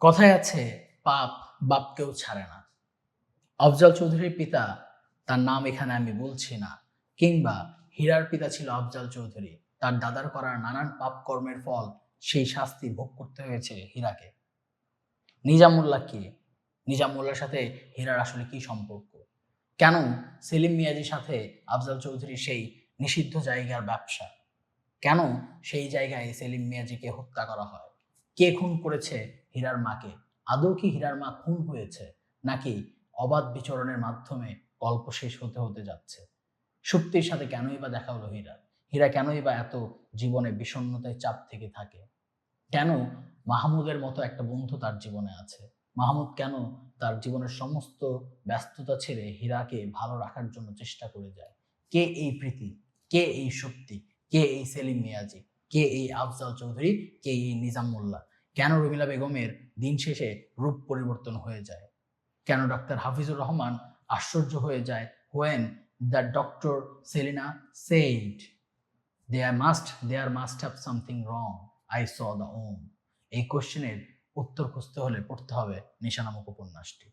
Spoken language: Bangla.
কথায় আছে পাপ বাপকেও ছাড়ে না। আফজাল চৌধুরীর পিতা, তার নাম এখানে আমি বলছি না, কিংবা হীরার পিতা ছিল আফজাল চৌধুরী। তার দাদার করা নানান পাপ কর্মের ফল, সেই শাস্তি ভোগ করতে হয়েছে হীরাকে। নিজামুল্লাহ কে? নিজামুল্লাহর সাথে হীরার আসলে কি সম্পর্ক? কেন সেলিম মিয়াজির সাথে আফজাল চৌধুরীর সেই নিষিদ্ধ জায়গার ব্যবসা? কেন সেই জায়গায় সেলিম মিয়াজিকে হত্যা করা হয়? কে খুন করেছে হীরার মাকে? আদৌ কি হীরার মা খুন হয়েছে, নাকি অবাধ বিচরণের মাধ্যমে গল্প শেষ হতে হতে যাচ্ছে? সুপ্তির সাথে কেনই বা দেখা হলো হীরা? হীরা কেনই বা এত জীবনে বিষণ্ণতায় চাপ থেকে থাকে? কেন মাহমুদের মতো একটা বন্ধু তার জীবনে আছে? মাহমুদ কেন তার জীবনের সমস্ত ব্যস্ততা ছেড়ে হীরাকে ভালো রাখার জন্য চেষ্টা করে যায়? কে এই প্রীতি? কে এই শক্তি? কে এই সেলিম মিয়াজি? কে এই আফজাল চৌধুরী? কে এই নিজাম মোল্লা? কেন রমিলা বেগমের দিন শেষে রূপ পরিবর্তন হয়ে যায়? কেন ডাক্তার হাফিজুর রহমান আশ্চর্য হয়ে যায় when the doctor Selina said there must have something wrong, I saw the ওম। এই কোশ্চেনের উত্তর খুঁজতে হলে পড়তে হবে নিশা নামক উপন্যাসটি।